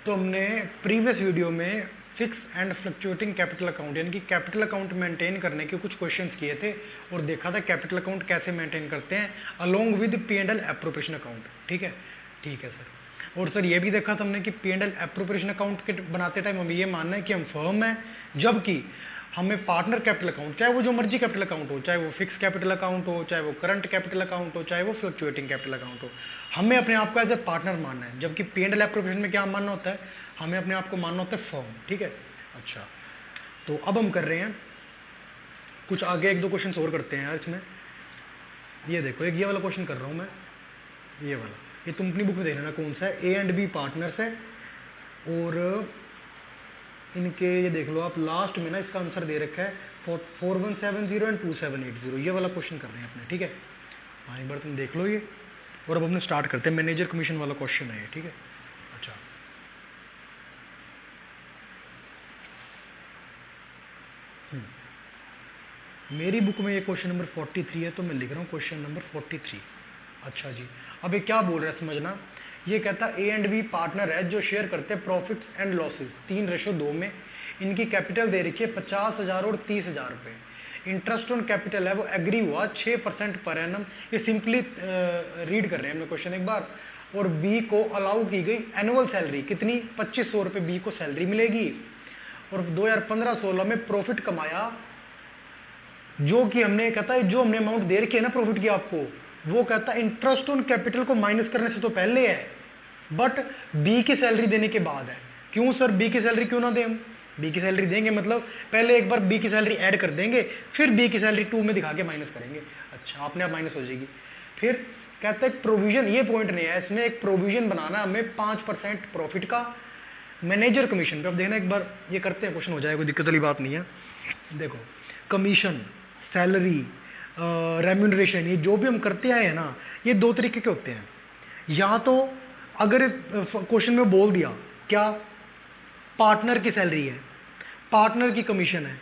तो हमने previous video में fix and fluctuating capital account यानी कि कैपिटल अकाउंट मेंटेन करने के कुछ क्वेश्चंस किए थे और देखा था कैपिटल अकाउंट कैसे मेंटेन करते हैं along with P and L appropriation account. ठीक है सर। और सर ये भी देखा था हमने कि P and L appropriation account के बनाते टाइम हमें ये मानना है कि हम फर्म है, जबकि हमें पार्टनर कैपिटल अकाउंट, चाहे वो जो मर्जी कैपिटल अकाउंट हो, चाहे वो फिक्स कैपिटल अकाउंट हो, चाहे वो करंट कैपिटल अकाउंट हो, चाहे वो फ्लक्चुएटिंग कैपिटल अकाउंट हो, हमें अपने आप को एज ए पार्टनर मानना है। जबकि पी एंड एल एप्रोप्रिएशन में क्या मानना होता है, हमें अपने आप को मानना होता है फर्म। ठीक है, अच्छा। तो अब हम कर रहे हैं कुछ आगे एक दो क्वेश्चन और करते हैं यार इसमें। ये देखो, एक ये वाला क्वेश्चन कर रहा हूँ मैं, ये वाला, ये तुम अपनी बुक में देख लेना कौन सा है। ए एंड बी पार्टनर्स है और इनके ये देख लो आप, लास्ट में ना इसका आंसर दे रखा है 4170 एंड 2780, ये वाला क्वेश्चन कर रहे हैं अपने। ठीक है, हाँ एक बार तुम देख लो ये। और अब हमने स्टार्ट करते हैं, मैनेजर कमीशन वाला क्वेश्चन है ये। ठीक है, अच्छा। मेरी बुक में ये क्वेश्चन नंबर 43 है, तो मैं लिख रहा हूँ क्वेश्चन नंबर 43। अच्छा जी, अब ये क्या बोल रहा है समझना। ये कहता है ए एंड बी पार्टनर है जो शेयर करते हैं प्रॉफिट्स एंड लॉसेस 3:2 में। इनकी कैपिटल दे रखी है 50,000 और 30,000 रुपये। इंटरेस्ट ऑन कैपिटल है वो एग्री हुआ 6% पर एनम। ये सिंपली रीड कर रहे हैं हमने क्वेश्चन एक बार। और बी को अलाउ की गई एनुअल सैलरी कितनी, 2500 रुपये बी को सैलरी मिलेगी। और 2015-16 में प्रॉफिट कमाया, जो कि हमने कहता है जो हमने अमाउंट दे रखी है ना प्रॉफिट की आपको, वो कहता है इंटरेस्ट ऑन कैपिटल को माइनस करने से तो पहले है, बट बी की सैलरी देने के बाद है। क्यों सर, बी की सैलरी क्यों ना दें हम? बी की सैलरी देंगे मतलब पहले एक बार बी की सैलरी ऐड कर देंगे, फिर बी की सैलरी 2 में दिखा के माइनस करेंगे। अच्छा, आपने आप माइनस हो जाएगी। फिर कहता है प्रोविजन, ये पॉइंट नहीं है इसमें, एक प्रोविजन बनाना हमें 5% प्रॉफिट का मैनेजर कमीशन पे। अब देखना एक बार ये करते हैं, क्वेश्चन हो जाएगा, कोई दिक्कत वाली बात नहीं है। देखो, कमीशन, सैलरी, रेम्यूनरेशन, ये जो भी हम करते आए हैं ना, ये दो तरीके के होते हैं। या तो अगर क्वेश्चन में बोल दिया क्या, पार्टनर की सैलरी है, पार्टनर की कमीशन है,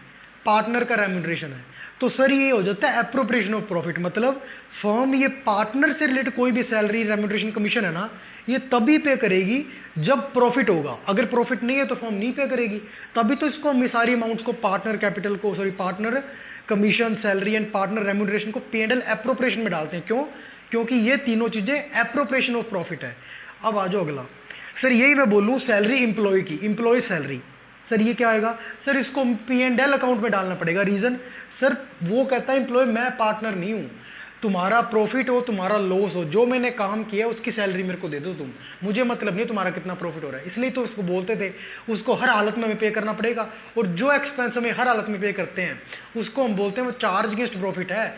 पार्टनर का रेम्यूनरेशन है, तो सर ये हो जाता है एप्रोप्रिएशन ऑफ प्रॉफिट। मतलब फर्म ये पार्टनर से रिलेटेड कोई भी सैलरी, रेम्यूनरेशन, कमीशन है ना, ये तभी पे करेगी जब प्रॉफिट होगा। अगर प्रॉफिट नहीं है तो फर्म नहीं पे करेगी। तभी तो इसको हम सारी अमाउंट्स को पार्टनर कैपिटल को, sorry partner commission, salary and partner remuneration को पी एंड एल एप्रोप्रिएशन में डालते हैं। क्यों? क्योंकि ये तीनों चीजें एप्रोप्रिएशन ऑफ प्रॉफिट है। अब आ जाओ अगला। सर यही मैं बोलूँ, सैलरी इंप्लॉय की, इंप्लॉय सैलरी, सर ये क्या आएगा? सर इसको पी एंड एल अकाउंट में डालना पड़ेगा। रीजन, सर वो कहता है इंप्लॉय मैं पार्टनर नहीं हूं, तुम्हारा प्रॉफिट हो तुम्हारा लॉस हो, जो मैंने काम किया उसकी सैलरी मेरे को दे दो तुम, मुझे मतलब नहीं तुम्हारा कितना प्रॉफिट हो रहा है। इसलिए तो उसको बोलते थे उसको हर हालत में हमें पे करना पड़ेगा। और जो एक्सपेंस हमें हर हालत में पे करते हैं उसको हम बोलते हैं वो चार्ज अगेंस्ट प्रॉफिट है।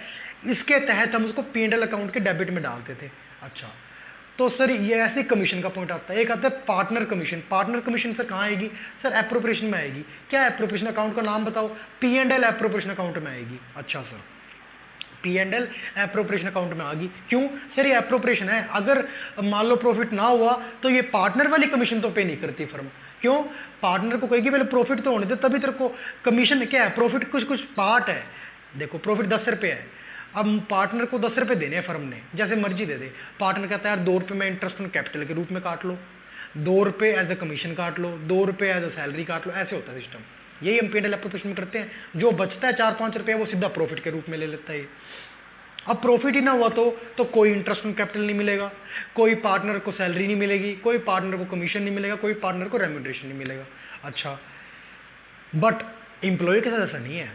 इसके तहत हम उसको पी एंड एल अकाउंट के डेबिट में डालते थे। अच्छा, तो सर ये ऐसे कमीशन का पॉइंट आता है। एक आता है partner commission. Partner commission sir कहाँ आएगी? सर एप्रोप्रिएशन में आएगी। क्या एप्रोप्रिएशन अकाउंट का नाम बताओ? P and L appropriation account में आएगी। अच्छा sir, P and L appropriation account में आ गई। क्यों सर? ये एप्रोप्रिएशन है, अगर मान लो प्रॉफिट ना हुआ तो ये पार्टनर वाली कमीशन तो पे नहीं करती फर्म। क्यों? पार्टनर को कहेगी पहले प्रॉफिट तो होने दे तभी तेरे को कमीशन। क्या है प्रॉफिट? कुछ कुछ पार्ट है। देखो प्रॉफिट 10 रुपये है, अब पार्टनर को 10 रुपये देने हैं फर्म ने, जैसे मर्जी दे दे। पार्टनर कहता है यार 2 रुपये में इंटरेस्ट ऑन कैपिटल के रूप में काट लो, 2 रुपये एज ए कमीशन काट लो, 2 रुपये एज ए सैलरी काट लो। ऐसे होता है सिस्टम। यही हम पेंडल एप्रोप्रिएशन में करते हैं। जो बचता है 4-5 रुपये वो सीधा प्रॉफिट के रूप में ले लेता है। अब प्रॉफिट ही ना हुआ तो कोई इंटरेस्ट ऑन कैपिटल नहीं मिलेगा, कोई पार्टनर को सैलरी नहीं मिलेगी, कोई पार्टनर को कमीशन नहीं मिलेगा, कोई पार्टनर को रेम्यूनरेशन नहीं मिलेगा। अच्छा, बट इंप्लॉय के साथ ऐसा नहीं है,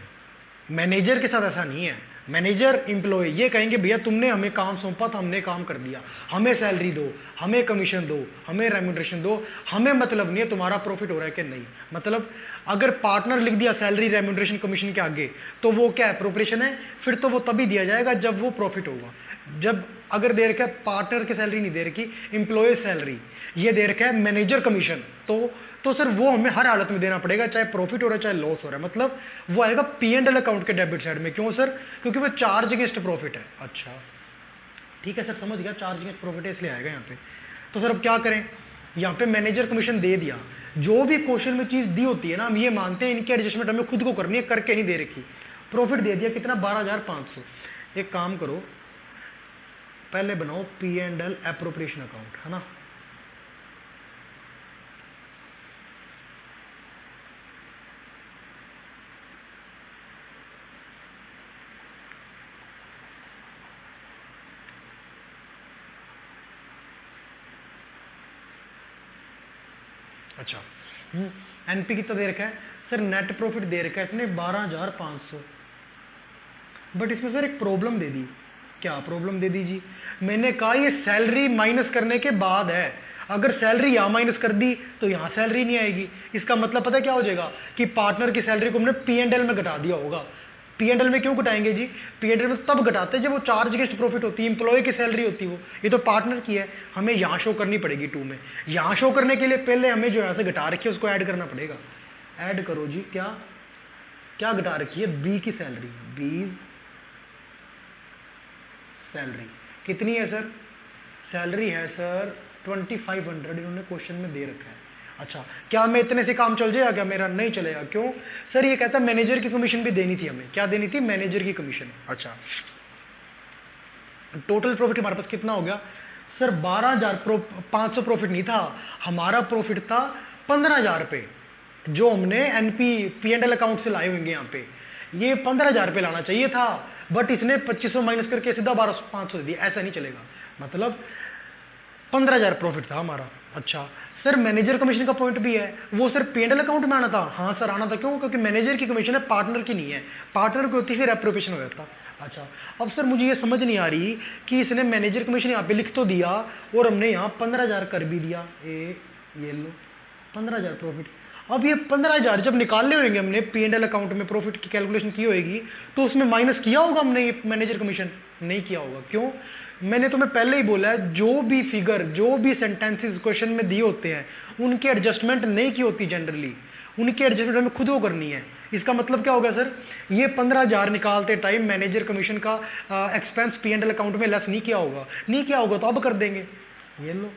मैनेजर के साथ ऐसा नहीं है। मैनेजर इंप्लॉय ये कहेंगे भैया तुमने हमें काम सौंपा था, हमने काम कर दिया, हमें सैलरी दो, हमें कमीशन दो, हमें रेम्यूनरेशन दो, हमें मतलब नहीं है तुम्हारा प्रॉफिट हो रहा है कि नहीं। मतलब अगर पार्टनर लिख दिया सैलरी रेम्यूनरेशन कमीशन के आगे तो वो क्या एप्रोप्रिएशन है? फिर तो वो तभी दिया जाएगा जब वो प्रॉफिट होगा। जब अगर दे रखा है पार्टनर की सैलरी नहीं दे रखी, इंप्लॉय सैलरी, ये दे रखा है मैनेजर कमीशन, तो सर वो हमें हर हालत में देना पड़ेगा, चाहे प्रॉफिट हो रहा है चाहे लॉस हो रहा है। मतलब वो आएगा पी एंड एल अकाउंट के डेबिट साइड में। क्यों सर? क्योंकि वो चार्ज अगेंस्ट प्रॉफिट है। अच्छा ठीक है सर, समझ गया, चार्ज अगेंस्ट प्रॉफिट है इसलिए आएगा यहाँ पे। तो सर अब क्या करें? यहाँ पे मैनेजर कमीशन दे दिया। जो भी क्वेश्चन में चीज दी होती है ना, हम ये मानते हैं इनकी एडजस्टमेंट हमें खुद को करनी है, करके नहीं दे रखी। प्रॉफिट दे दिया कितना? 12,500। एक काम करो, पहले बनाओ P and L appropriation account, है ना। अच्छा, एनपी कितना दे रखा है सर? नेट प्रॉफिट दे रखा है इसने 12,500, बट इसमें सर एक प्रॉब्लम दे दी। क्या प्रॉब्लम दे दी जी? मैंने कहा ये सैलरी माइनस करने के बाद है, अगर सैलरी यहाँ माइनस कर दी तो यहाँ सैलरी नहीं आएगी। इसका मतलब पता है क्या हो जाएगा कि पार्टनर की सैलरी को हमने P&L में घटा दिया होगा। P&L में क्यों घटाएंगे जी? P&L में तब घटाते हैं जब वो चार्ज अगेंस्ट प्रॉफिट होती है, इंप्लॉय की सैलरी होती है, वो ये तो पार्टनर की है, हमें यहाँ शो करनी पड़ेगी 2 में। यहाँ शो करने के लिए पहले हमें जो यहाँ से घटा रखी है उसको ऐड करना पड़ेगा। ऐड करो जी, क्या क्या घटा रखी है? बी की सैलरी, बीज सैलरी कितनी है सर? सैलरी है सर 2500, इन्होंने क्वेश्चन में दे रखा है। अच्छा, क्या मैं इतने से काम चल जाएगा? क्या मेरा नहीं चलेगा? क्यों सर? ये कहता है मैनेजर की कमीशन भी देनी थी हमें। क्या देनी थी? मैनेजर की कमीशन। अच्छा, टोटल प्रॉफिट हमारे पास कितना हो गया सर? 12,500 प्रॉफिट नहीं था हमारा, प्रॉफिट था 15,000 रुपये, जो हमने एनपी P&L अकाउंट से लाए होंगे। यहाँ पे ये 15,000 रुपये लाना चाहिए था, बट इसने 2500 माइनस करके सीधा 12,500 दे दिया। ऐसा नहीं चलेगा, मतलब 15,000 प्रॉफिट था हमारा। अच्छा सर, मैनेजर कमीशन का पॉइंट भी है, वो सर P&L अकाउंट में आना था। हाँ सर आना था, क्यों? क्योंकि मैनेजर की कमीशन है, पार्टनर की नहीं है। पार्टनर की होती फिर एप्रोप्रिएशन हो जाता। अच्छा, अब सर मुझे ये समझ नहीं आ रही कि इसने मैनेजर कमीशन यहाँ पे लिख तो दिया और हमने यहाँ 15,000 कर भी दिया। ये लो 15,000 प्रॉफिट। अब ये 15,000 जब निकाल ले होंगे हमने P&L अकाउंट में, प्रॉफिट की कैलकुलेशन की होगी, तो उसमें माइनस किया होगा हमने मैनेजर कमीशन? नहीं किया होगा। क्यों? मैंने तुम्हें पहले ही बोला है, जो भी फिगर, जो भी सेंटेंसेस क्वेश्चन में दिए होते हैं, उनकी एडजस्टमेंट नहीं की होती जनरली, उनकी एडजस्टमेंट हमें खुद को करनी है। इसका मतलब क्या होगा सर? ये 15,000 निकालते टाइम मैनेजर कमीशन का एक्सपेंस P&L अकाउंट में लेस नहीं किया होगा। नहीं किया होगा तो अब कर देंगे। ये लो,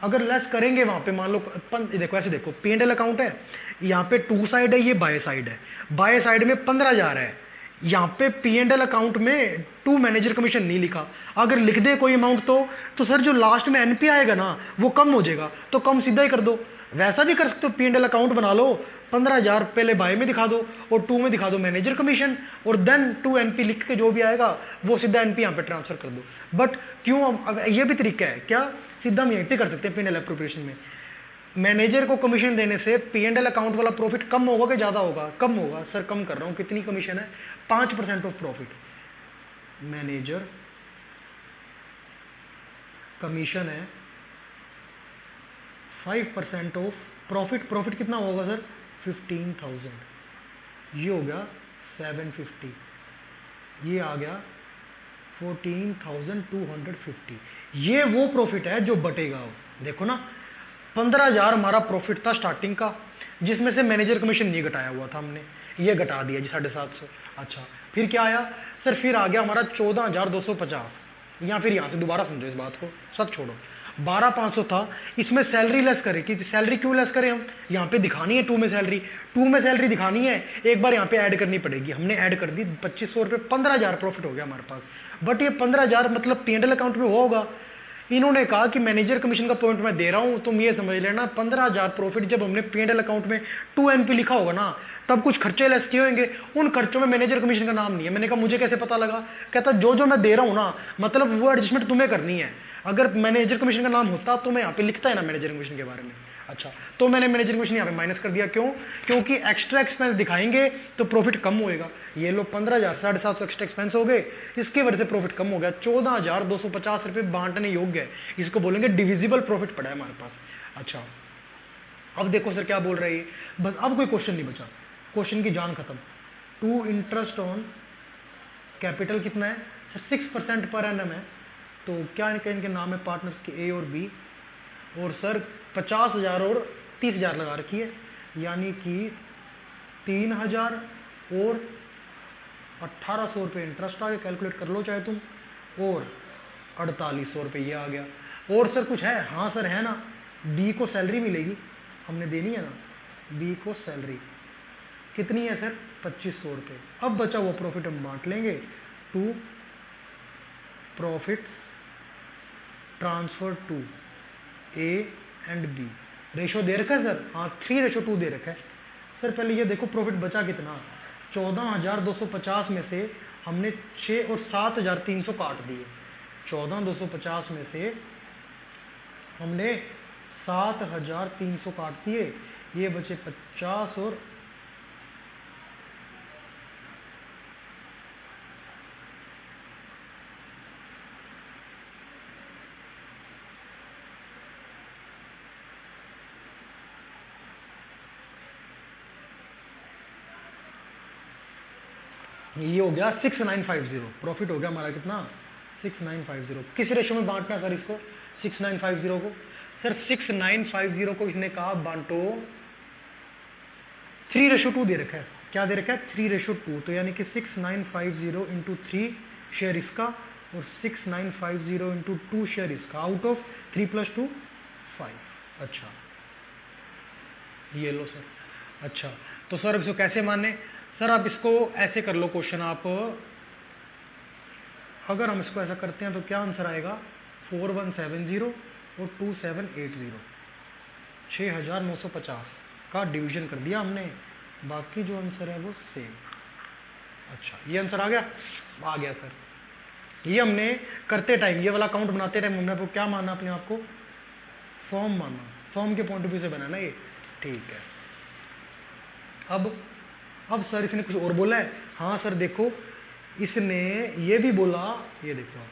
अगर लेस करेंगे वहां पे, मान लो देखो ऐसे देखो, P&L अकाउंट है, यहाँ पे 2 साइड है, ये बाय साइड है, बाय साइड में 15,000 है, यहाँ पे P&L अकाउंट में 2 मैनेजर कमीशन नहीं लिखा। अगर लिख दे कोई अमाउंट तो सर जो लास्ट में एनपी आएगा ना वो कम हो जाएगा, तो कम सीधा ही कर दो। वैसा भी कर सकते हो, P&L अकाउंट बना लो, 15,000 पहले बाय में दिखा दो और 2 में दिखा दो मैनेजर कमीशन, और देन 2 एनपी लिख के जो भी आएगा वो सीधा एनपी यहाँ पे ट्रांसफर कर दो। बट क्यों? अब ये भी तरीका है, क्या? सीधा हम यहीं पे कर सकते हैं P&L एप्रोप्रिएशन में। मैनेजर को कमीशन देने से P&L अकाउंट वाला प्रॉफिट कम होगा कि ज्यादा होगा? कम होगा। सर कम कर रहा हूं, कितनी कमीशन है? 5% ऑफ प्रॉफिट। मैनेजर कमीशन है 5% ऑफ प्रॉफिट। प्रॉफिट कितना होगा सर? 15,000। ये हो गया 750, ये आ गया 14,250। ये वो प्रॉफिट है जो बटेगा। देखो ना, 15,000 हमारा प्रॉफिट था स्टार्टिंग का, जिसमें से मैनेजर कमीशन नहीं घटाया हुआ था हमने, ये घटा दिया जी 750। अच्छा, फिर क्या आया सर? फिर आ गया हमारा 14,250, या फिर यहां से दोबारा समझो इस बात को, सब छोड़ो। 12,500 था, इसमें सैलरी लेस करे कि सैलरी क्यों लेस करें हम? यहाँ पे दिखानी है 2 में सैलरी, 2 में सैलरी दिखानी है, एक बार यहाँ पे ऐड करनी पड़ेगी। हमने ऐड कर दी 2,500 रुपये, 15,000 प्रॉफिट हो गया हमारे पास। बट ये 15,000 मतलब P&L अकाउंट में होगा। इन्होंने कहा कि मैनेजर कमीशन का पॉइंट मैं दे रहा हूं, तुम ये समझ लेना 15,000 प्रॉफिट जब हमने P&L अकाउंट में 2 एनपी लिखा होगा ना, तब कुछ खर्चे लेस किए होंगे, उन खर्चों में मैनेजर कमीशन का नाम नहीं है। मैंने कहा मुझे कैसे पता लगा? कहता जो जो मैं दे रहा हूं ना, मतलब वो एडजस्टमेंट तुम्हें करनी है। अगर मैनेजर कमीशन का नाम होता तो मैं यहाँ पे लिखता है ना मैनेजर कमीशन के बारे में। अच्छा, तो मैंने मैनेजर कमीशन यहाँ पे माइनस कर दिया। क्यों? क्योंकि एक्स्ट्रा एक्सपेंस दिखाएंगे तो प्रॉफिट कम होएगा। ये लो 15,000, 750 एक्स्ट्रा एक्सपेंस हो गए, इसकी वजह से प्रॉफिट कम हो गया। 14,250 रुपये बांटने योग्य है, इसको बोलेंगे डिविजिबल प्रॉफिट पड़ा है हमारे पास। अच्छा, अब देखो सर क्या बोल रही है, बस अब कोई क्वेश्चन नहीं बचा, क्वेश्चन की जान खत्म। 2 इंटरेस्ट ऑन कैपिटल कितना है सर? 6% पर एनम है। तो क्या इनके नाम है पार्टनर्स के, ए और बी, और सर 50,000 और 30,000 लगा रखी है, यानी कि 3,000 और 1,800 रुपये इंटरेस्ट आ गया, कैलकुलेट कर लो चाहे तुम, और 4,800 रुपये ये आ गया। और सर कुछ है? हाँ सर है ना, बी को सैलरी मिलेगी, हमने देनी है ना बी को सैलरी। कितनी है सर? 2,500 रुपये। अब बचा हुआ प्रॉफिट हम बांट लेंगे। 2 profits transfer to A and B. Ratio दे रखा है सर? हाँ 3:2 दे रखा है सर। पहले ये देखो प्रॉफिट बचा कितना, 14,250 में से हमने 6 और 7,300 काट दिए। 14,250 में से हमने 7,300 काट दिए, ये बचे 50 और ये हो गया 6950। प्रॉफिट हो गया हमारा कितना 6950। किस रेशो में बांटना सर इसको 6950 को? सर 6950 को इसने कहा बांटो 3:2 दे रखा है। क्या दे रखा है 3:2। तो यानी कि 6950 इंटू 3 शेयर इसका और 6950 इंटू 2 शेयर इसका। Out of 3 + 2 5। अच्छा ये लो सर। अच्छा तो सर इसको कैसे माने? सर आप इसको ऐसे कर लो क्वेश्चन आप, अगर हम इसको ऐसा करते हैं तो क्या आंसर आएगा 4170 और 2780। 6950 का डिवीजन कर दिया हमने, बाकी जो आंसर है वो सेम। अच्छा ये आंसर आ गया सर। ये हमने करते टाइम, ये वाला काउंट बनाते टाइम हमने आपको क्या माना, अपने आप को फॉर्म माना, फॉर्म के पॉइंट ऑफ व्यू से बनाना ये, ठीक है। अब सर इसने कुछ और बोला है। हाँ सर देखो इसने ये भी बोला, ये देखो आप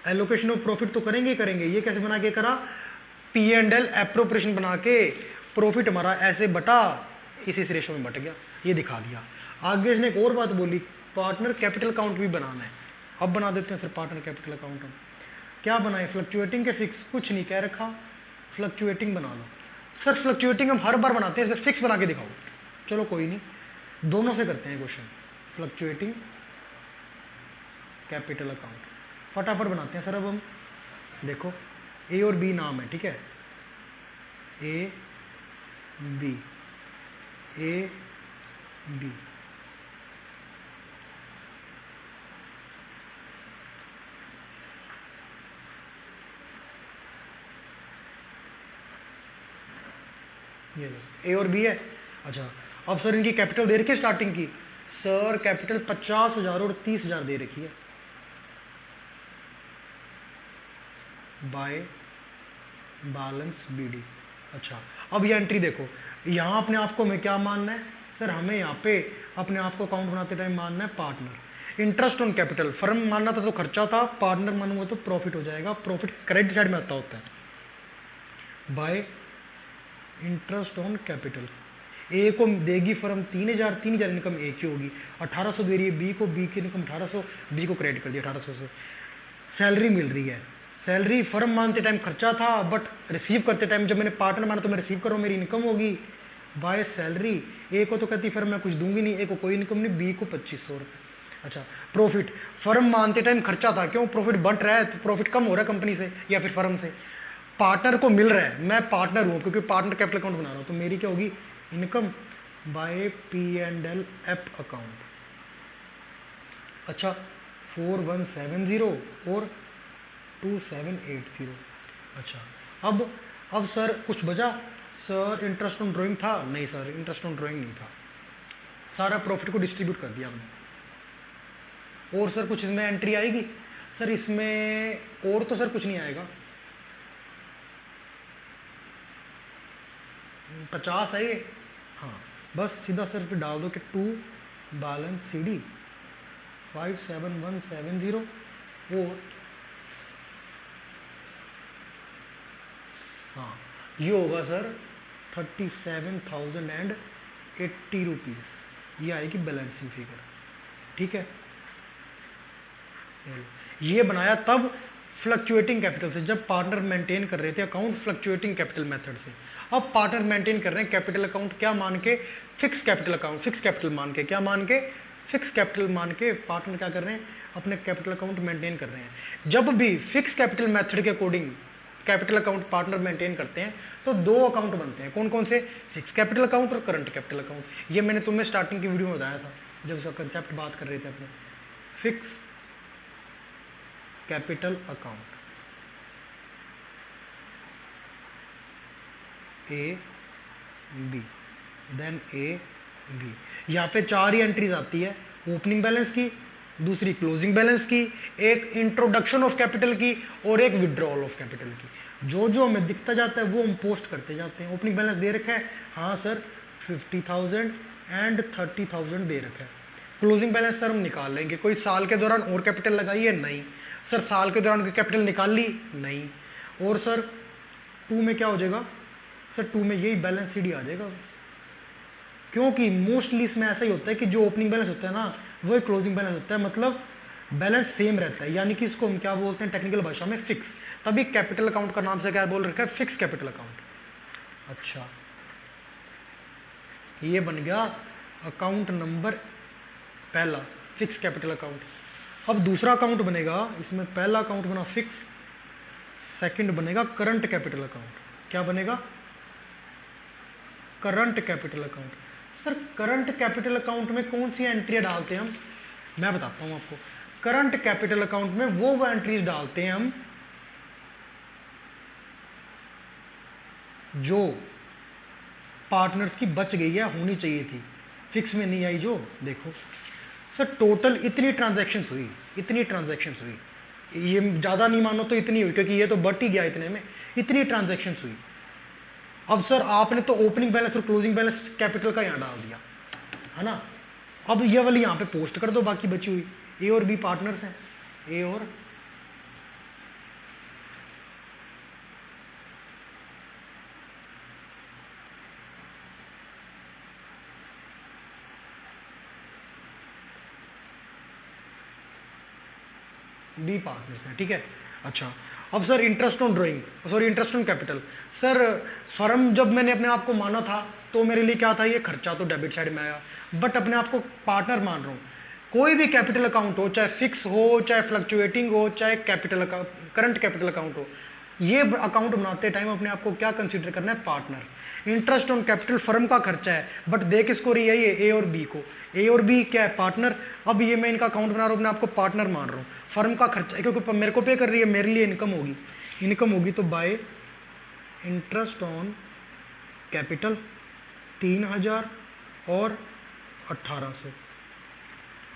एलोकेशन ऑफ प्रॉफिट तो करेंगे ही करेंगे। ये कैसे बना के करा, P&L एप्रोप्रिएशन बना के प्रॉफिट हमारा ऐसे बटा इस रेशो में बट गया, ये दिखा दिया। आगे इसने एक और बात बोली, पार्टनर कैपिटल अकाउंट भी बनाना है। अब बना देते हैं सर पार्टनर कैपिटल अकाउंट। हम क्या बनाए, फ्लक्चुएटिंग के फिक्स, कुछ नहीं कह रखा, फ्लक्चुएटिंग बना लो। सर फ्लक्चुएटिंग हम हर बार बनाते हैं, फिक्स बना के दिखाओ। चलो कोई नहीं, दोनों से करते हैं क्वेश्चन, फ्लक्चुएटिंग कैपिटल अकाउंट फटाफट बनाते हैं सर। अब हम देखो ए और बी नाम है, ठीक है, ए बी ए बी। ये ए और बी है। अच्छा अब सर इनकी कैपिटल दे रखी है स्टार्टिंग की, सर कैपिटल 50,000 और 30,000 दे रखी है बाय बैलेंस बीडी। अच्छा अब ये एंट्री देखो, यहाँ अपने आप को हमें क्या मानना है सर, हमें यहाँ पे अपने आप को अकाउंट बनाते टाइम मानना है partner. Interest on capital firm मानना था तो खर्चा था, पार्टनर मानूंगा तो प्रॉफिट हो जाएगा, प्रॉफिट क्रेडिट साइड में आता होता है। बाय इंटरेस्ट ऑन कैपिटल, ए को देगी फर्म 3,000 इनकम ए की होगी, 1800 दे रही है बी को, बी की इनकम 1800, बी को क्रेडिट कर दिया 1800 से। सैलरी मिल रही है, सैलरी फर्म मानते टाइम खर्चा था, बट रिसीव करते टाइम जब मैंने पार्टनर माना तो मैं रिसीव करूँ, मेरी इनकम होगी बाय सैलरी। ए को तो कहती फर्म मैं कुछ दूंगी नहीं, ए को कोई इनकम नहीं, बी को 2500 रुपये। अच्छा प्रॉफिट फर्म मानते टाइम खर्चा था, क्यों प्रॉफिट बढ़ रहा है तो प्रॉफिट कम हो रहा है कंपनी से या फिर फर्म से, पार्टनर को मिल रहा है, मैं पार्टनर हूँ क्योंकि पार्टनर कैपिटल अकाउंट बना रहा हूँ, तो मेरी क्या होगी income by P&L app account. अच्छा 4170 और 2780। अच्छा अब सर कुछ बचा, सर इंटरेस्ट ऑन ड्राइंग था, नहीं सर इंटरेस्ट ऑन ड्राइंग नहीं था, सारा प्रॉफिट को डिस्ट्रीब्यूट कर दिया हमने। और सर कुछ इसमें एंट्री आएगी, सर इसमें और तो सर कुछ नहीं आएगा, 50 है ये, हाँ बस सीधा सर पे डाल दो कि टू बैलेंस CD 57170 और हाँ ये होगा सर 37,080 रुपीज़, ये आएगी बैलेंसिंग फिगर, ठीक है। ये बनाया तब फ्लक्चुएटिंग कैपिटल से, जब पार्टनर मेंटेन कर रहे थे अकाउंट फ्लक्चुएटिंग कैपिटल मेथड से। अब पार्टनर मेंटेन कर रहे हैं कैपिटल अकाउंट क्या मान के, fix capital account, fix capital मान के, क्या मान के फिक्स कैपिटल मान के पार्टनर क्या कर रहे हैं अपने कैपिटल अकाउंट मेंटेन कर रहे हैं। जब भी फिक्स कैपिटल मेथड के according capital account partner maintain करते हैं तो दो अकाउंट बनते हैं, कौन कौन से, फिक्स कैपिटल अकाउंट और करंट कैपिटल अकाउंट। ये मैंने तुम्हें स्टार्टिंग की वीडियो में बताया था जब उसका कंसेप्ट बात कर रहे थे अपने, fix capital account A B, then A B. यहाँ पे 4 ही एंट्रीज आती है, ओपनिंग बैलेंस की, दूसरी क्लोजिंग बैलेंस की, एक इंट्रोडक्शन ऑफ कैपिटल की और एक विड्रॉल ऑफ कैपिटल की। जो जो हमें दिखता जाता है वो हम पोस्ट करते जाते हैं। ओपनिंग बैलेंस दे रखा है, हाँ सर 50,000 एंड 30,000 दे रखा है। क्लोजिंग बैलेंस सर हम निकाल लेंगे। कोई साल के दौरान और कैपिटल लगाई है? नहीं। सर साल के दौरान कोई कैपिटल निकाल ली? नहीं। और सर 2 में क्या हो जाएगा? सर 2 में यही बैलेंस शीट आ जाएगा, क्योंकि मोस्टली इसमें ऐसा ही होता है कि जो ओपनिंग बैलेंस होता है ना वही क्लोजिंग बैलेंस होता है, मतलब बैलेंस सेम रहता है, यानी कि इसको हम क्या बोलते हैं टेक्निकल भाषा में? फिक्स। तभी कैपिटल अकाउंट का नाम से क्या बोल रखा है? Fix capital account. अच्छा, ये बन गया अकाउंट नंबर पहला, फिक्स कैपिटल अकाउंट। अब दूसरा अकाउंट बनेगा, इसमें पहला अकाउंट बना फिक्स, सेकंड बनेगा करंट कैपिटल अकाउंट। क्या बनेगा? Current capital account. Sir current capital account में कौन सी एंट्री डालते हैं हम? मैं बताता हूं आपको। करंट कैपिटल अकाउंट में वो एंट्रीज डालते हैं हम जो पार्टनर्स की बच गई है, होनी चाहिए थी, फिक्स में नहीं आई जो। देखो सर टोटल इतनी ट्रांजैक्शंस हुई, इतनी ट्रांजैक्शंस हुई, ये ज़्यादा नहीं मानो तो इतनी हुई, क्योंकि ये तो बढ़ ही गया इतने में, इतनी ट्रांजैक्शंस हुई। अब सर आपने तो ओपनिंग बैलेंस और क्लोजिंग बैलेंस कैपिटल का यहाँ डाल दिया है ना। अब ये वाली यहाँ पे पोस्ट कर दो, बाकी बची हुई। ए और बी पार्टनर्स हैं, ए और बी पार्टनर्स हैं, ठीक है। अच्छा, अब sir interest on drawing, sorry interest on capital. Sir firm जब मैंने अपने आप को माना था तो मेरे लिए क्या था? ये खर्चा तो डेबिट साइड में आया, बट अपने आप को पार्टनर मान रहा हूँ। कोई भी कैपिटल अकाउंट हो, चाहे फिक्स हो, चाहे फ्लक्चुएटिंग हो, चाहे capital account, current capital account हो, ये अकाउंट बनाते टाइम अपने आप को क्या कंसीडर करना है? Partner. Interest on capital firm का खर्चा है, बट दे किसको रही है? ये ए और बी को। ए और बी क्या है? पार्टनर। अब ये मैं इनका अकाउंट बना रहा हूँ, अपने आपको पार्टनर मान रहा हूँ। फर्म का खर्चा क्योंकि मेरे को पे कर रही है, मेरे लिए इनकम होगी, इनकम होगी, तो बाय इंटरेस्ट ऑन कैपिटल 3,000 और 1,800।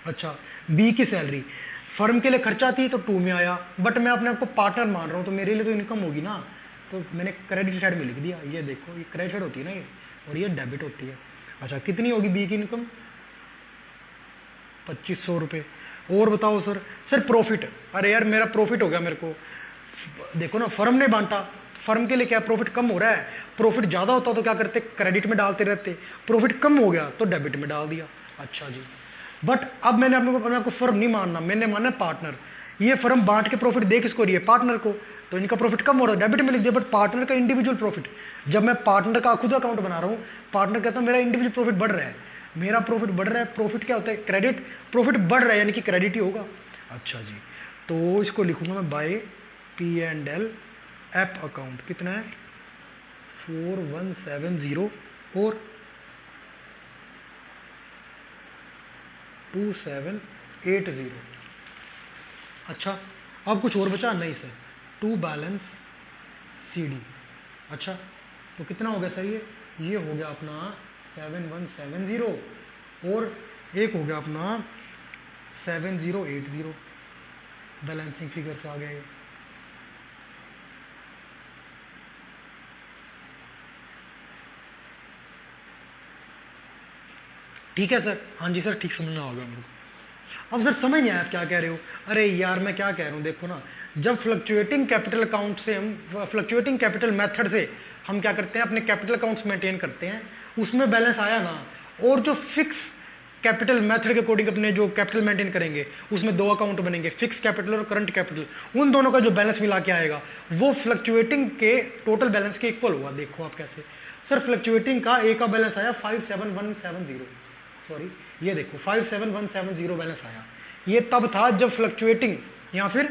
अच्छा, बी की सैलरी फर्म के लिए खर्चा थी तो 2 में आया, बट मैं अपने आपको पार्टनर मान रहा हूँ तो मेरे लिए तो इनकम होगी ना, तो मैंने क्रेडिट साइड में लिख दिया। ये देखो, ये क्रेडिट साइड होती है ना ये, और ये डेबिट होती है। अच्छा, कितनी होगी बी की इनकम? 2,500 रुपये। और बताओ सर, सर प्रॉफिट, अरे यार मेरा प्रॉफिट हो गया, मेरे को देखो ना फर्म ने बांटा, फर्म के लिए क्या प्रॉफिट कम हो रहा है? प्रॉफिट ज़्यादा होता तो क्या करते? क्रेडिट में डालते रहते। प्रॉफिट कम हो गया तो डेबिट में डाल दिया। अच्छा जी, बट अब मैंने अपने आपको फर्म नहीं मानना, मैंने माना पार्टनर। ये फर्म बांट के प्रॉफिट दे किसको रही है? पार्टनर को। तो इनका प्रॉफिट कम हो रहा है, डेबिट में लिख दिया, बट पार्टनर का इंडिविजुअल प्रॉफिट, जब मैं पार्टनर का खुद अकाउंट बना रहा हूँ, पार्टनर कहता है मेरा इंडिविजुअल प्रॉफिट बढ़ रहा है, मेरा प्रॉफिट बढ़ रहा है। प्रॉफिट क्या होता है? क्रेडिट। प्रॉफिट बढ़ रहा है यानी कि क्रेडिट ही होगा। अच्छा जी, तो इसको लिखूंगा मैं बाय P&L ऐप अकाउंट। कितना है? 4170 और 2780। अच्छा, अब कुछ और बचा? नहीं सर, टू बैलेंस CD। अच्छा, तो कितना हो गया सर? ये हो गया अपना 7170 और एक हो गया अपना 7080। बैलेंसिंग फिगर से आ गया ये। ठीक है सर, हाँ जी सर, ठीक समझ में आ गया मेरे को। अब सर समझ नहीं आया आप क्या कह रहे हो? अरे यार मैं क्या कह रहा हूँ, देखो ना, जब फ्लक्चुएटिंग कैपिटल अकाउंट से हम फ्लक्चुएटिंग कैपिटल मेथड से हम क्या करते हैं? अपने कैपिटल अकाउंट्स मेंटेन करते हैं, उसमें बैलेंस आया ना, और जो फिक्स कैपिटल मेथड के अकॉर्डिंग अपने जो कैपिटल मेंटेन करेंगे उसमें 2 अकाउंट बनेंगे, फिक्स कैपिटल और करंट कैपिटल। उन दोनों का जो बैलेंस मिला के आएगा वो फ्लक्चुएटिंग के टोटल बैलेंस के इक्वल होगा। देखो आप कैसे? सर फ्लक्चुएटिंग का ए का बैलेंस आया 57170, सॉरी ये देखो 57170 बैलेंस आया। ये तब था जब फ्लक्चुएटिंग या फिर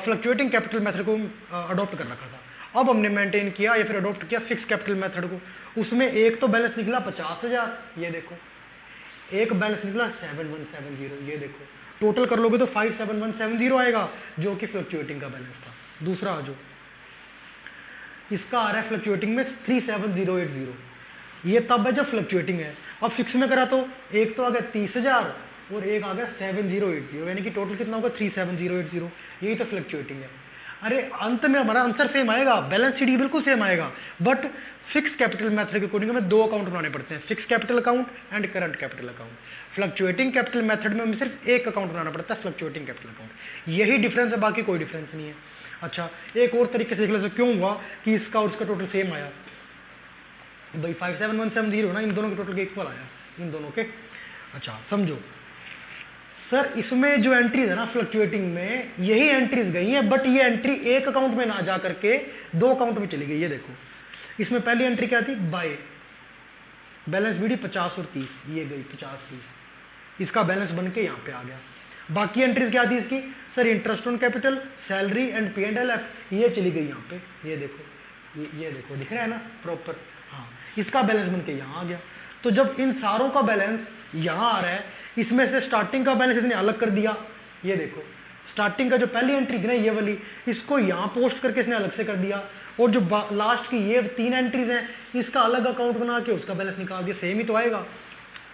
फ्लक्चुएटिंग कैपिटल मेथड को अडॉप्ट कर रखा था। अब हमने मेंटेन किया या फिर अडॉप्ट किया फिक्स कैपिटल मेथड को, उसमें एक तो बैलेंस निकला 50,000, ये देखो, एक बैलेंस निकला 7170, ये देखो, टोटल कर लोगे तो 57170 आएगा जो कि फ्लक्चुएटिंग का बैलेंस था। दूसरा जो इसका आ रहा है फ्लक्चुएटिंग में 37080, ये तब है जब फ्लक्चुएटिंग है। अब फिक्स में करा तो एक तो आ गया 30,000 और एक आ गया 7080, यानी कि टोटल कितना होगा 37080। यही तो फ्लक्चुएटिंग है। अरे अंत में हमारा आंसर सेम आएगा, बैलेंस शीट बिल्कुल सेम आएगा, बट फिक्स कैपिटल मेथड के अकॉर्डिंग हमें दो अकाउंट बनाने पड़ते हैं, fix capital account and current capital account. Fluctuating capital method में हमें सिर्फ एक अकाउंट बनाना पड़ता है, फ्लक्चुएटिंग कैपिटल अकाउंट। यही डिफरेंस है, बाकी कोई डिफरेंस नहीं है। अच्छा, एक और तरीके से देख लो क्यों हुआ कि इसका और उसका टोटल सेम आया। भाई 57170 ना, इन दोनों के टोटल के इक्वल आया, इन दोनों के। अच्छा समझो सर, इसमें जो एंट्रीज है ना फ्लक्चुएटिंग में, यही एंट्रीज गई है, बट ये एंट्री एक अकाउंट में ना जा करके दो अकाउंट में चली गई। ये देखो, इसमें पहली एंट्री क्या थी, बाय बैलेंस बीडी 50 और 30, ये गई 50-30, इसका बैलेंस बन के यहाँ पे आ गया। बाकी एंट्रीज क्या थी इसकी, sir interest on capital, salary and P and L F, ये चली गई यहाँ पे। ये देखो, ये देखो दिख रहा है ना प्रॉपर, हाँ, इसका बैलेंस बन के यहाँ आ गया। तो जब इन सारों का बैलेंस यहाँ आ रहा है, इसमें से स्टार्टिंग का बैलेंस इसने अलग कर दिया। ये देखो, स्टार्टिंग का जो पहली एंट्री थी ना ये वाली, इसको यहाँ पोस्ट करके इसने अलग से कर दिया, और जो लास्ट की ये 3 एंट्रीज हैं, इसका अलग अकाउंट बना के उसका बैलेंस निकाल दिया। सेम ही तो आएगा।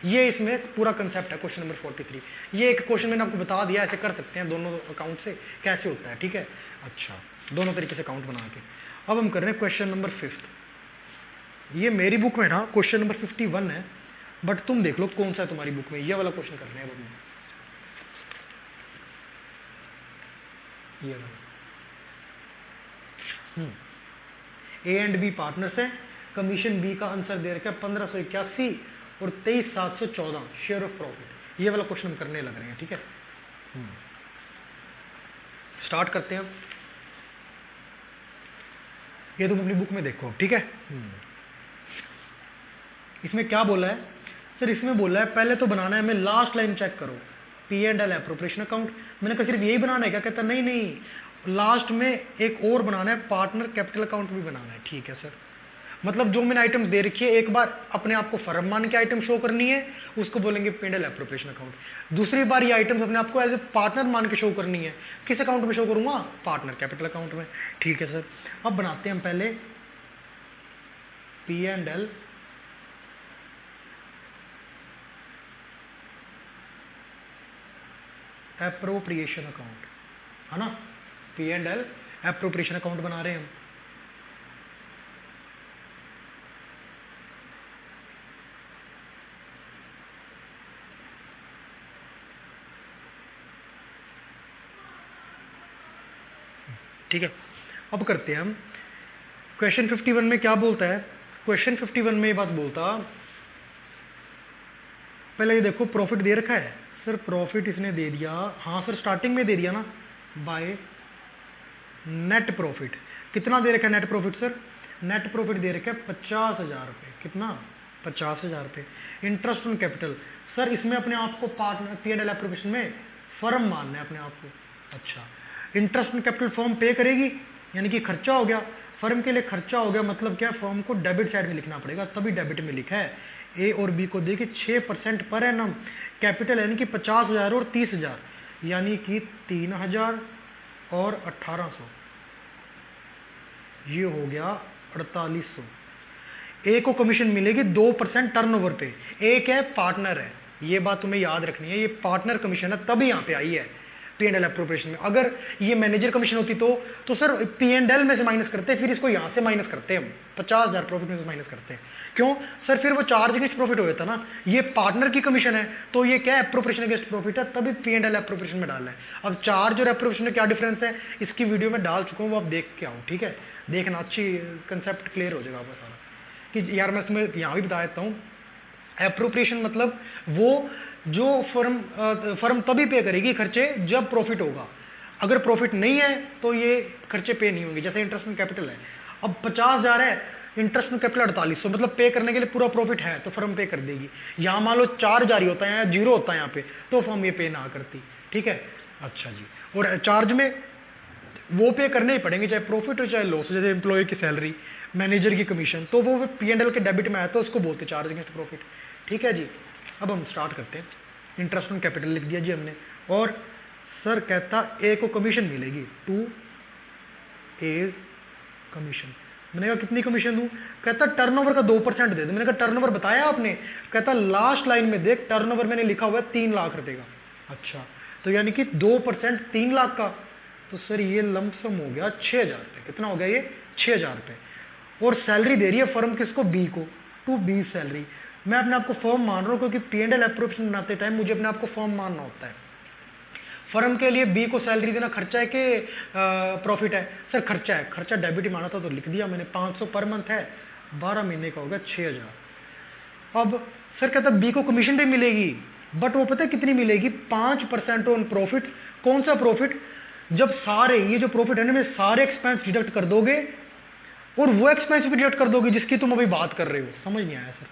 ये इसमें पूरा कंसेप्ट है क्वेश्चन नंबर 43। ये एक क्वेश्चन मैंने आपको बता दिया, ऐसे कर सकते हैं दोनों अकाउंट से, कैसे होता है, ठीक है। अच्छा, दोनों तरीके से अकाउंट बना के। अब हम कर रहे हैं क्वेश्चन नंबर 5। ये मेरी बुक में ना क्वेश्चन नंबर 51 है, बट तुम देख लो कौन सा है तुम्हारी बुक में। ये वाला क्वेश्चन कर रहे हैं अब हम, ये वाला। ए एंड बी पार्टनर्स है, कमीशन बी का आंसर दे रखा है 1581 और 23714 शेयर ऑफ प्रॉफिट। ये वाला क्वेश्चन हम करने लग रहे हैं, ठीक है। स्टार्ट करते हैं अब। ये तुम अपनी बुक में देखो, ठीक है। इसमें क्या बोला है सर, इसमें बोला है पहले तो बनाना है हमें, लास्ट लाइन चेक करो, P and L appropriation account. मैंने कहा सिर्फ यही बनाना है क्या, कहता नहीं नहीं, लास्ट में एक और बनाना है, पार्टनर कैपिटल अकाउंट भी बनाना है। ठीक है सर, मतलब जो मैंने आइटम्स दे रखी है, एक बार अपने आप को फर्म मान के आइटम शो करनी है, उसको बोलेंगे P and L appropriation account. दूसरी बार ये आइटम्स अपने आप को एज ए पार्टनर मान के शो करनी है, किस अकाउंट में शो करूंगा, पार्टनर कैपिटल अकाउंट में। ठीक है सर, अब बनाते हैं हम पहले P and L appropriation account, है ना। P and L appropriation account बना रहे हैं हम। ठीक है, अब करते हैं हम क्वेश्चन 51 में क्या बोलता है। क्वेश्चन 51 में ये बात बोलता, पहले ये देखो प्रॉफिट दे रखा है सर, प्रॉफिट इसने दे दिया, हाँ सर स्टार्टिंग में दे दिया ना, बाय नेट प्रॉफिट। कितना दे रखा है net profit sir, net profit दे रखा है 50,000 रुपये। कितना, 50,000 रुपये। इंटरेस्ट ऑन कैपिटल सर, इसमें अपने आप को partner P and L appropriation में फर्म मानना है अपने आप को। अच्छा, इंटरेस्ट ऑन कैपिटल फर्म पे करेगी, यानी कि खर्चा हो गया, फर्म के लिए खर्चा हो गया, मतलब क्या, फर्म को डेबिट साइड में लिखना पड़ेगा, तभी डेबिट में लिखा है। ए और बी को देखिए 6% पर एनम, कैपिटल यानी कि 50,000 और 30,000, यानी कि 3,000 और 1,800, ये हो गया 4,800। ए को कमीशन मिलेगी 2% टर्नओवर पे, एक है पार्टनर है, ये बात तुम्हें याद रखनी है, ये पार्टनर कमीशन है तभी यहाँ पे आई है पी एंड एल एप्रोप्रिएशन में। अगर ये मैनेजर कमीशन होती तो सर पी एंड एल में से माइनस करते हैं, फिर इसको यहाँ से माइनस करते हैं हम, 50,000 प्रॉफिट में से माइनस करते हैं। क्यों सर, फिर वो चार्ज अगेंस्ट प्रॉफिट हो जाता ना, ये पार्टनर की कमीशन है तो ये क्या एप्रोप्रिएशन अगेंस्ट प्रॉफिट है, तभी पी एंड एल एप्रोप्रिएशन में डालना है। अब चार्ज और एप्रोप्रिएशन में क्या डिफरेंस है, इसकी वीडियो में डाल चुका हूँ, वो आप देख के आओ, ठीक है, देखना, अच्छी कंसेप्ट क्लियर हो जाएगा आपका सारा। कि यार मैं तुम्हें यहाँ भी बता देता हूँ, एप्रोप्रिएशन मतलब वो जो फर्म तभी पे करेगी खर्चे जब प्रॉफिट होगा, अगर प्रॉफिट नहीं है तो ये खर्चे पे नहीं होंगे। जैसे इंटरेस्ट ऑन कैपिटल है, अब 50,000 है, इंटरेस्ट ऑन कैपिटल 4,800, मतलब पे करने के लिए पूरा प्रॉफिट है तो फर्म पे कर देगी। यहाँ मान लो 4,000 ही होता है या 0 होता है यहाँ पे, तो फर्म ये पे ना करती, ठीक है। अच्छा जी, और चार्ज में वो पे करने ही पड़ेंगे, चाहे प्रॉफिट हो चाहे लॉस, जैसे एम्प्लॉय की सैलरी, मैनेजर की कमीशन, तो वो पी एंड एल के डेबिट में आया तो उसको बोलते चार्ज अगेंस्ट प्रॉफिट। ठीक है जी, अब हम स्टार्ट करते हैं। इंटरेस्ट ऑन कैपिटल लिख दिया जी हमने, और सर कहता ए को कमीशन मिलेगी, 2 एज कमीशन, मैंने कहा कितनी कमीशन दूं? कहता टर्नओवर का 2% दे दो। मैंने कहा टर्नओवर बताया आपने? कहता लास्ट लाइन में देख, टर्नओवर मैंने लिखा हुआ है 3 लाख रुपए का। अच्छा, तो यानी कि 2% 3 लाख का, तो सर ये लमसम हो गया 6,000 रुपये। कितना हो गया ये? 6,000 रुपये। और सैलरी दे रही है फर्म किसको? बी को, टू बी सैलरी। मैं अपने आपको फर्म मान रहा हूँ क्योंकि P&L अप्रोप्रिएशन बनाते टाइम मुझे अपने आपको फर्म मानना होता है। फर्म के लिए बी को सैलरी देना खर्चा है कि प्रॉफिट है? सर खर्चा है। खर्चा डेबिट ही माना था तो लिख दिया मैंने। 500 पर मंथ है, 12 महीने का होगा 6,000। अब सर कहता बी को कमीशन भी मिलेगी, बट वो पता है कितनी मिलेगी? 5% ऑन प्रॉफिट। कौन सा प्रॉफिट? जब सारे ये जो प्रॉफिट है ना, में सारे एक्सपेंस डिडक्ट कर दोगे और वो एक्सपेंस भी डिडक्ट कर दोगे जिसकी तुम अभी बात कर रहे हो। समझ नहीं आया सर?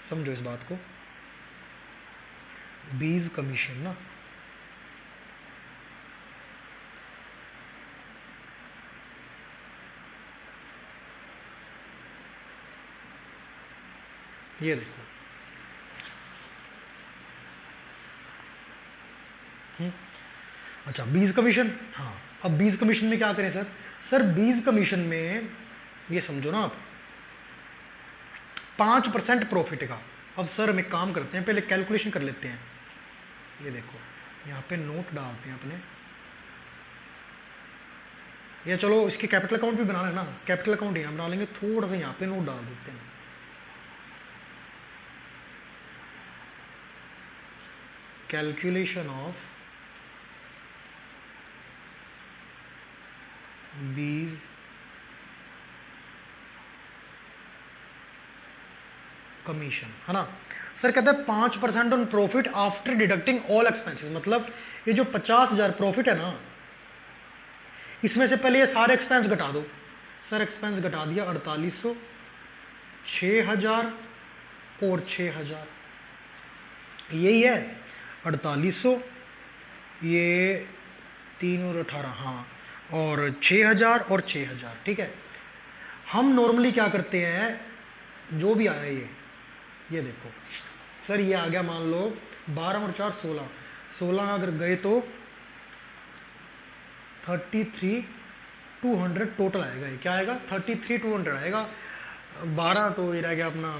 समझो इस बात को। बीज कमीशन ना, ये देखो। अच्छा, बीज कमीशन। हाँ, अब बीज कमीशन में क्या करें सर? सर बीज कमीशन में ये समझो ना आप, 5% प्रॉफिट का। अब सर हम एक काम करते हैं, पहले कैलकुलेशन कर लेते हैं। ये देखो, यहाँ पे नोट डालते हैं अपने, या चलो इसकी कैपिटल अकाउंट भी बनाना है ना, कैपिटल अकाउंट यहाँ बना लेंगे। थोड़ा सा यहाँ पे नोट डाल देते हैं। कैलकुलेशन ऑफ बीज कमीशन, है ना। सर कहते हैं 5% on profit after deducting all expenses. मतलब ये जो 50,000 प्रॉफिट है ना, इसमें से पहले ये सारे एक्सपेंस घटा दो। सर एक्सपेंस घटा दिया 4800, 6,000 और 6,000, यही है 4800, ये 3 और 18, हाँ, और 6,000 और 6,000। ठीक है। हम नॉर्मली क्या करते हैं, जो भी आया ये देखो सर, ये आ गया मान लो 12 और 4 16, 16 अगर गए तो 33,200 टोटल आएगा। ये क्या आएगा? 33,200 आएगा। 12 तो ये रह गया अपना,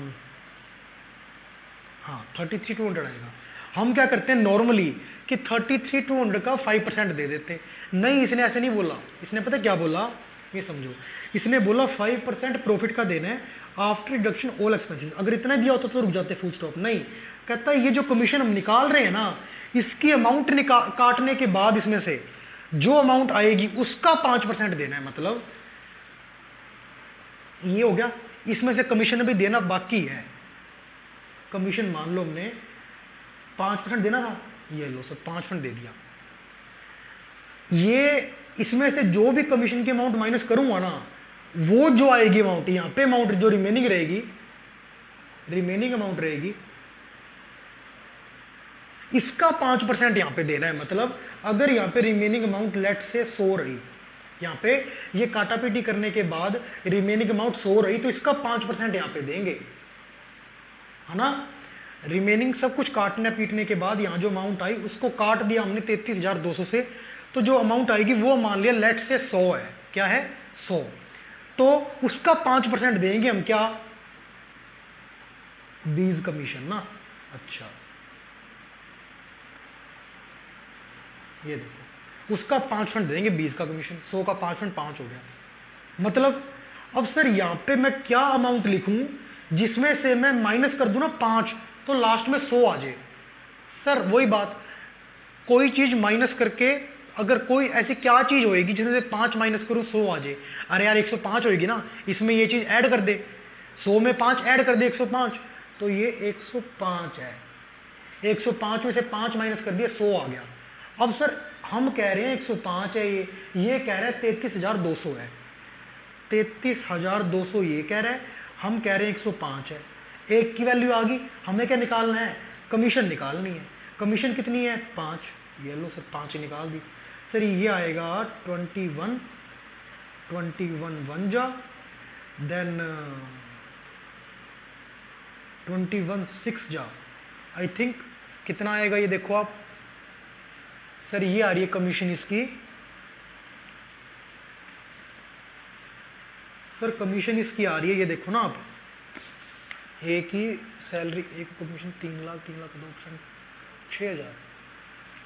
हाँ 33,200 आएगा। हम क्या करते हैं नॉर्मली कि 33,200 का 5% दे देते। नहीं, इसने ऐसे नहीं बोला। इसने पता क्या बोला? ये समझो, इसने बोला 5% प्रॉफिट का देना है आफ्टर डिडक्शन ऑल एक्सपेंसेस। अगर इतना दिया होता तो रुक जाते, फुल स्टॉप। नहीं, कहता है ये जो कमीशन हम निकाल रहे हैं ना, इसकी अमाउंट काटने के बाद इसमें से जो अमाउंट आएगी उसका 5% देना है। मतलब ये हो गया, इसमें से कमीशन अभी देना बाकी है। कमीशन मान लो हमने 5% देना था, ये लो सर 5% दे दिया। ये इसमें से जो भी कमीशन की अमाउंट माइनस करूंगा ना, वो जो आएगी अमाउंट, यहां पे अमाउंट जो रिमेनिंग रहेगी, रिमेनिंग अमाउंट रहेगी, इसका 5% यहां पे देना है। मतलब अगर यहां पे रिमेनिंग अमाउंट लेट से 100 रही, यहां पे ये काटापीटी करने के बाद रिमेनिंग अमाउंट 100 रही, तो इसका 5% यहां पे देंगे, है ना। रिमेनिंग सब कुछ काटने पीटने के बाद यहां जो अमाउंट आई उसको काट दिया हमने 33,200 से, तो जो अमाउंट आएगी वो मान लिया लेट से 100 है। क्या है? 100। तो उसका 5% देंगे हम, क्या? बीज कमीशन ना। अच्छा, ये देखो, उसका 5% देंगे बीज का कमीशन। 100 का 5% 5 हो गया। मतलब अब सर यहां पे मैं क्या अमाउंट लिखूं जिसमें से मैं माइनस कर दूं ना 5, तो लास्ट में 100 आ जाए। सर वही बात, कोई चीज माइनस करके अगर कोई ऐसी क्या चीज होएगी जिसमें से 5 माइनस करूं 100 आ जाए? अरे यार 105 होएगी ना, इसमें ये चीज ऐड कर दे, 100 में 5 ऐड कर दे, 105, तो ये 105 है। 105 में से 5 माइनस कर दिया, 100 आ गया। अब सर हम कह रहे हैं 105 है, ये कह रहा है 33,200 है। 33,200 ये कह रहा है, हम कह रहे हैं 105 है। एक की वैल्यू आ गई, हमें क्या निकालना है? कमीशन निकालनी है। कमीशन कितनी है? 5। ये लो सर 5 निकाल दी। सर ये आएगा 21, 21 1 जा, देन 21 6 जा। आई थिंक कितना आएगा ये देखो आप। सर ये आ रही है कमीशन इसकी सर कमीशन इसकी आ रही है, ये देखो ना आप, एक ही सैलरी, एक कमीशन 3 लाख 2%, 6,000।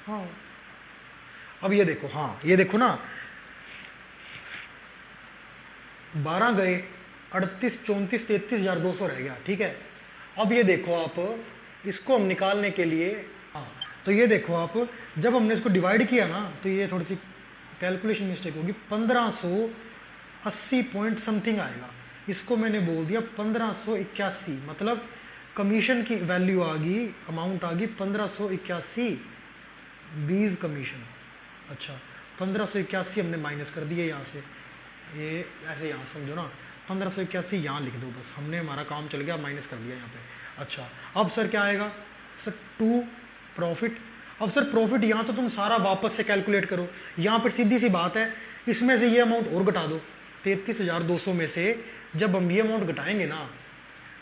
हाँ अब ये देखो, हाँ ये देखो ना, 12 गए, 38, 34, 33,200 रह गया, ठीक है। अब ये देखो आप, इसको हम निकालने के लिए, हाँ तो ये देखो आप, जब हमने इसको डिवाइड किया ना, तो ये थोड़ी सी कैलकुलेशन मिस्टेक होगी, 1580 पॉइंट समथिंग आएगा। इसको मैंने बोल दिया 1581, मतलब कमीशन की वैल्यू आ गई, अमाउंट आ गई 1581, 20 कमीशन। अच्छा 1581 हमने माइनस कर दिए यहाँ से, ये ऐसे यहाँ समझो ना, 1581 यहाँ लिख दो बस, हमने हमारा काम चल गया, माइनस कर दिया यहाँ पे। अच्छा अब सर क्या आएगा सर, 2 प्रॉफिट। अब सर प्रॉफिट यहाँ तो तुम सारा वापस से कैलकुलेट करो, यहाँ पर सीधी सी बात है, इसमें से ये अमाउंट और घटा दो, 33,200 में से जब हम ये अमाउंट घटाएंगे ना,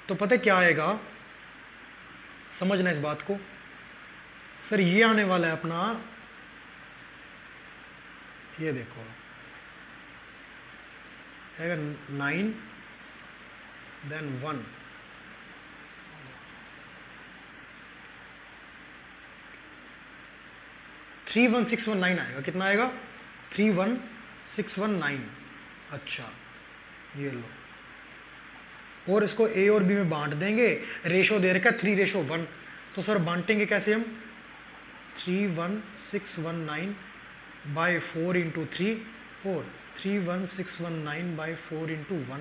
तो पता क्या आएगा, समझना इस बात को सर, ये आने वाला है अपना, ये देखो आएगा 9 देन 1, 31619 आएगा, कितना आएगा 31619। अच्छा ये लो, और इसको ए और बी में बांट देंगे, रेशो दे रखा है 3:1, तो सर बांटेंगे कैसे हम, 31619 बाई 4 इंटू 3 और 31619 बाई 4 इंटू 1,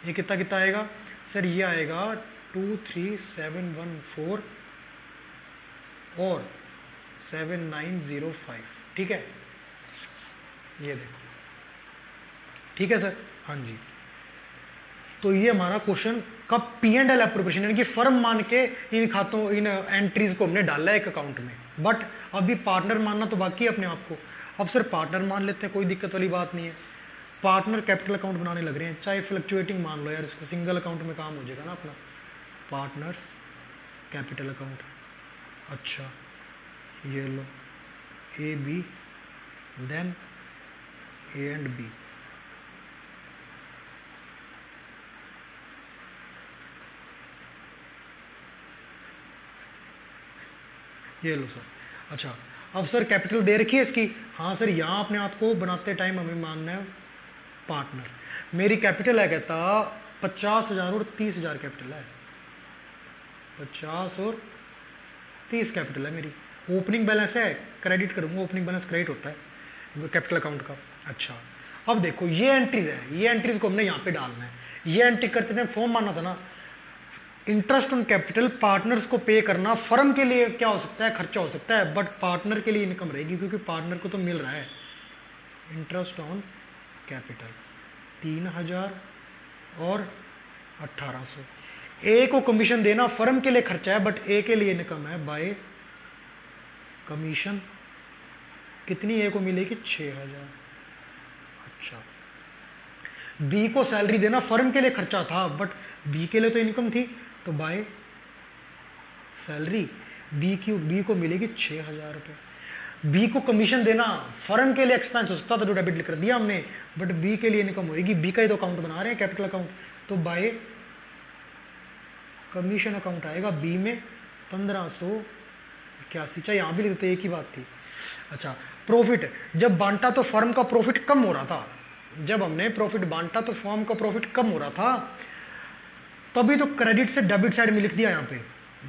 ये कितना कितना आएगा सर, ये आएगा 23714 और 7905, ठीक है, ये देखो, ठीक है सर, हाँ जी। तो ये हमारा क्वेश्चन का P&L एप्रोप्रिएशन, यानी कि फर्म मान के इन खातों, इन एंट्रीज को हमने डाला है एक अकाउंट में, बट अभी पार्टनर मानना तो बाकी है अपने आप को। अब सर पार्टनर मान लेते हैं, कोई दिक्कत वाली बात नहीं है, पार्टनर कैपिटल अकाउंट बनाने लग रहे हैं, चाहे फ्लक्चुएटिंग मान लो यार, इसको सिंगल अकाउंट में काम हो जाएगा ना अपना, पार्टनर्स कैपिटल अकाउंट। अच्छा ये लो, A B then A and B, ये लो सर। अच्छा अब सर कैपिटल दे रखी है इसकी, हाँ सर यहाँ अपने आप को बनाते टाइम हमें मानना है पार्टनर, मेरी कैपिटल है कहता 50,000 और 30,000 कैपिटल है, 50 और 30 कैपिटल है मेरी, ओपनिंग बैलेंस है, क्रेडिट करूंगा, ओपनिंग बैलेंस क्रेडिट होता है कैपिटल अकाउंट का। अच्छा अब देखो ये एंट्रीज है, ये एंट्रीज को हमने यहाँ पे डालना है, ये एंट्री करते थे फॉर्म मानना था ना, इंटरेस्ट ऑन कैपिटल पार्टनर्स को पे करना, फर्म के लिए क्या हो सकता है, खर्चा हो सकता है, बट पार्टनर के लिए इनकम रहेगी, क्योंकि पार्टनर को तो मिल रहा है। इंटरेस्ट ऑन कैपिटल 3,000 और 1,800, ए को कमीशन देना फर्म के लिए खर्चा है, बट ए के लिए इनकम है बाय कमीशन, कितनी ए को मिलेगी 6,000। अच्छा बी को सैलरी देना फर्म के लिए खर्चा था, बट बी के लिए तो इनकम थी, तो बाय सैलरी बी को मिलेगी 6,000 रुपये। बी को कमीशन देना फर्म के लिए एक्सपेंस हो सकता था, तो डेबिट कर दिया हमने, बट बी के लिए इनकम होगी, बी का ही तो अकाउंट बना रहे हैं कैपिटल अकाउंट, तो बाय कमीशन अकाउंट आएगा बी में 1581, चाहे यहाँ भी लिखते एक ही बात थी। अच्छा प्रॉफिट जब बांटा तो फर्म का प्रॉफिट कम हो रहा था, जब हमने प्रॉफिट बांटा तो फर्म का प्रॉफिट कम हो रहा था, तभी तो क्रेडिट से डेबिट साइड में लिख दिया, यहाँ पे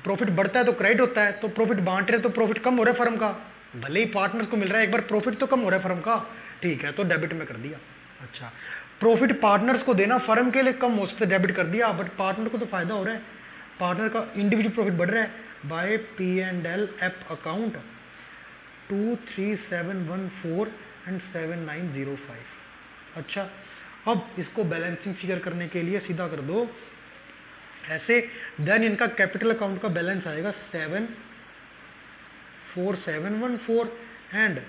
प्रॉफिट बढ़ता है तो क्रेडिट होता है, तो प्रॉफिट बांट रहे तो प्रॉफिट कम हो रहा है फर्म का, भले ही पार्टनर्स को मिल रहा है, एक बार प्रॉफिट तो कम हो रहा है फर्म का, ठीक है, तो डेबिट में कर दिया। अच्छा प्रॉफिट पार्टनर्स को देना फर्म के लिए कम हो सकता है, डेबिट कर दिया, बट पार्टनर को तो फायदा हो रहा है, पार्टनर का इंडिविजुअल प्रॉफिट बढ़ रहा है, bye P&L app account 23714 and 7905। अच्छा अब इसको बैलेंसिंग फिगर करने के लिए सीधा कर दो ऐसे, देन इनका कैपिटल अकाउंट का बैलेंस आएगा 74714 एंड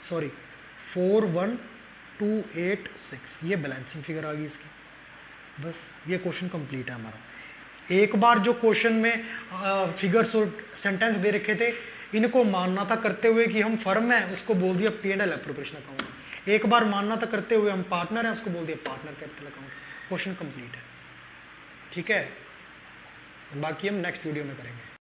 41286, ये बैलेंसिंग फिगर आ गई इसकी। बस ये क्वेश्चन कंप्लीट है हमारा। एक बार जो क्वेश्चन में फिगर्स और सेंटेंस दे रखे थे, इनको मानना था करते हुए कि हम फर्म है, उसको बोल दिया P&L एप्रोप्रिएशन अकाउंट। एक बार मानना था करते हुए हम पार्टनर हैं, उसको बोल दिया partner capital account, question complete है। ठीक है, बाकी हम नेक्स्ट वीडियो में करेंगे।